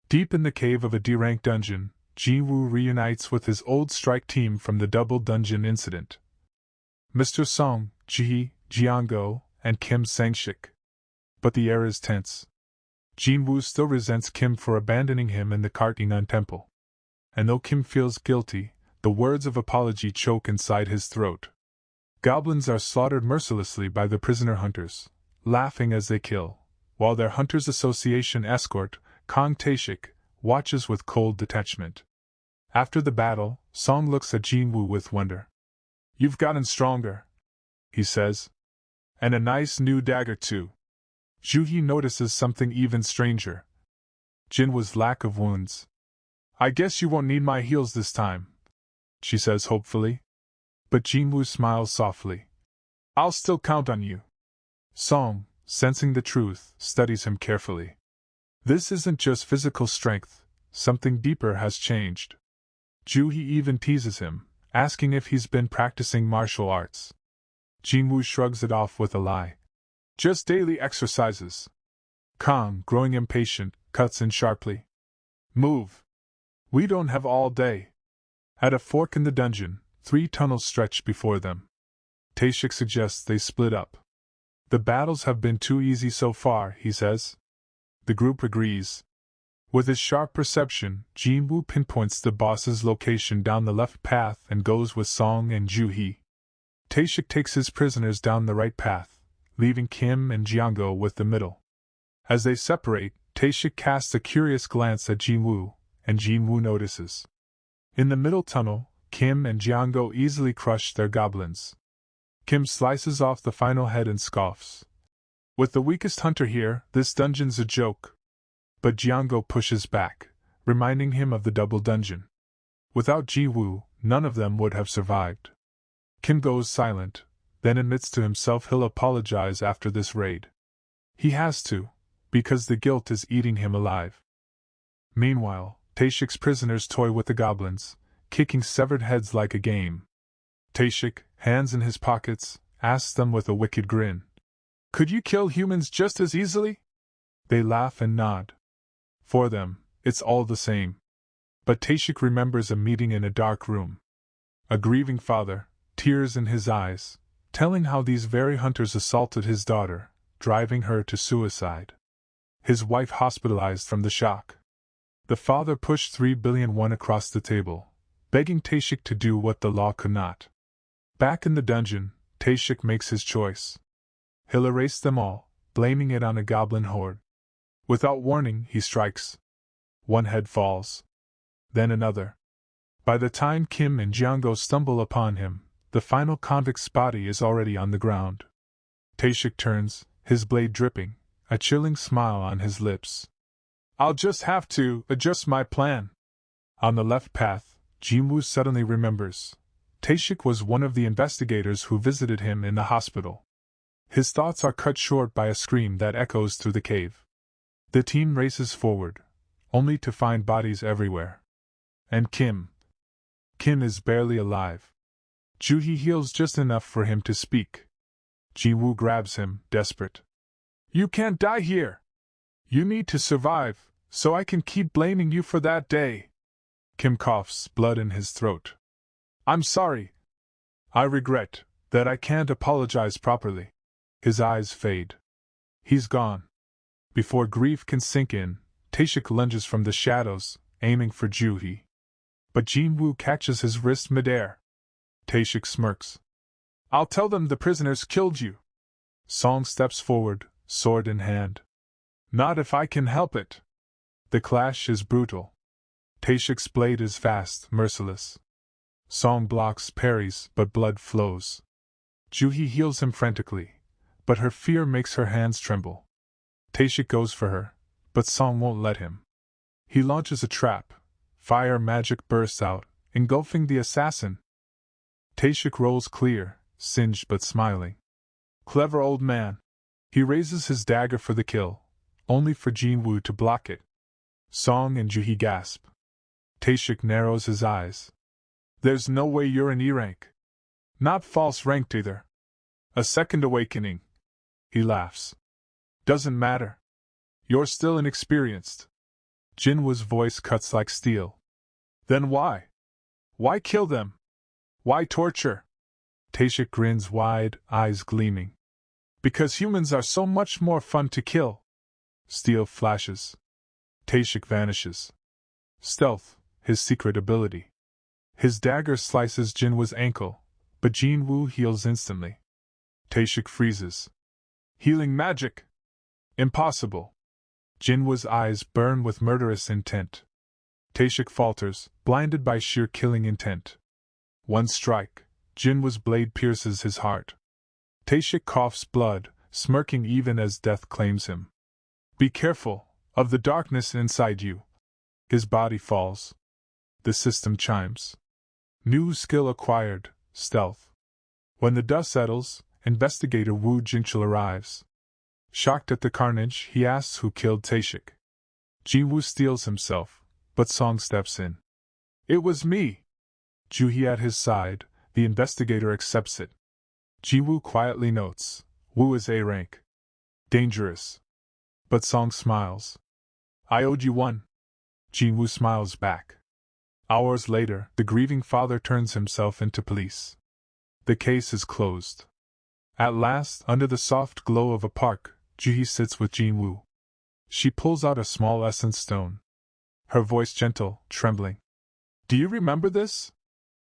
Deep in the cave of a D-Rank dungeon, Jin Wu reunites with his old strike team from the double dungeon incident. Mr. Song, Ji, Jiango, and Kim Sang-shik. But the air is tense. Jin Wu still resents Kim for abandoning him in the Kartinan temple. And though Kim feels guilty, the words of apology choke inside his throat. Goblins are slaughtered mercilessly by the prisoner hunters, laughing as they kill, while their Hunters Association escort, Kang Taeshik, watches with cold detachment. After the battle, Song looks at Jin Wu with wonder. "You've gotten stronger," he says. "And a nice new dagger too." Juhi notices something even stranger. Jinwoo's lack of wounds. "I guess you won't need my heals this time," she says hopefully. But Jinwoo smiles softly. "I'll still count on you." Song, sensing the truth, studies him carefully. This isn't just physical strength, something deeper has changed. Juhi even teases him, asking if he's been practicing martial arts. Jinwoo shrugs it off with a lie. "Just daily exercises." Kang, growing impatient, cuts in sharply. "Move! We don't have all day." At a fork in the dungeon, 3 tunnels stretch before them. Taeshik suggests they split up. "The battles have been too easy so far," he says. The group agrees. With his sharp perception, Jin Wu pinpoints the boss's location down the left path and goes with Song and Juhi. Taeshik takes his prisoners down the right path, leaving Kim and Jiango with the middle. As they separate, Taeshik casts a curious glance at Jin Wu, and Jin Wu notices. In the middle tunnel, Kim and Jiango easily crush their goblins. Kim slices off the final head and scoffs. "With the weakest hunter here, this dungeon's a joke." But Jiango pushes back, reminding him of the double dungeon. Without Jin Wu, none of them would have survived. Kim goes silent, then admits to himself he'll apologize after this raid. He has to, because the guilt is eating him alive. Meanwhile, Taeshik's prisoners toy with the goblins, kicking severed heads like a game. Taeshik, hands in his pockets, asks them with a wicked grin. "Could you kill humans just as easily?" They laugh and nod. For them, it's all the same. But Taeshik remembers a meeting in a dark room. A grieving father, tears in his eyes, telling how these very hunters assaulted his daughter, driving her to suicide. His wife hospitalized from the shock. The father pushed 3 billion won across the table, begging Taeshik to do what the law could not. Back in the dungeon, Taeshik makes his choice. He'll erase them all, blaming it on a goblin horde. Without warning, he strikes. One head falls. Then another. By the time Kim and Jiango stumble upon him, the final convict's body is already on the ground. Taeshik turns, his blade dripping, a chilling smile on his lips. "I'll just have to adjust my plan." On the left path, Jinwoo suddenly remembers. Taeshik was one of the investigators who visited him in the hospital. His thoughts are cut short by a scream that echoes through the cave. The team races forward, only to find bodies everywhere. And Kim. Kim is barely alive. Juhi heals just enough for him to speak. Jinwoo grabs him, desperate. "You can't die here! You need to survive, so I can keep blaming you for that day." Kim coughs, blood in his throat. "I'm sorry. I regret that I can't apologize properly." His eyes fade. He's gone. Before grief can sink in, Taeshik lunges from the shadows, aiming for Juhi. But Jin Wu catches his wrist midair. Taeshik smirks. "I'll tell them the prisoners killed you." Song steps forward, sword in hand. "Not if I can help it." The clash is brutal. Taeshik's blade is fast, merciless. Song blocks, parries, but blood flows. Juhi heals him frantically, but her fear makes her hands tremble. Taeshik goes for her, but Song won't let him. He launches a trap. Fire magic bursts out, engulfing the assassin. Taeshik rolls clear, singed but smiling. Clever old man. He raises his dagger for the kill, only for Jin Wu to block it. Song and Juhi gasp. Taeshik narrows his eyes. "There's no way you're an E-rank. Not false ranked either. A second awakening." He laughs. "Doesn't matter. You're still inexperienced." Jinwoo's voice cuts like steel. Then why? Why kill them? Why torture? Taeshik grins wide, eyes gleaming. Because humans are so much more fun to kill. Steel flashes. Taeshik vanishes. Stealth, his secret ability. His dagger slices Jinwoo's ankle, but Jin Wu heals instantly. Taeshik freezes. Healing magic! Impossible! Jinwoo's eyes burn with murderous intent. Taeshik falters, blinded by sheer killing intent. One strike, Jinwoo's blade pierces his heart. Taeshik coughs blood, smirking even as death claims him. Be careful of the darkness inside you. His body falls. The system chimes. New skill acquired, stealth. When the dust settles, Investigator Wu Jingchul arrives. Shocked at the carnage, he asks who killed Taeshik. Jinwoo steels himself, but Song steps in. It was me! Juhi at his side, the investigator accepts it. Jinwoo quietly notes, Wu is A rank. Dangerous. But Song smiles. I owed you one. Jinwoo smiles back. Hours later, the grieving father turns himself into police. The case is closed. At last, under the soft glow of a park, Juhi sits with Jinwoo. She pulls out a small essence stone. Her voice gentle, trembling. Do you remember this?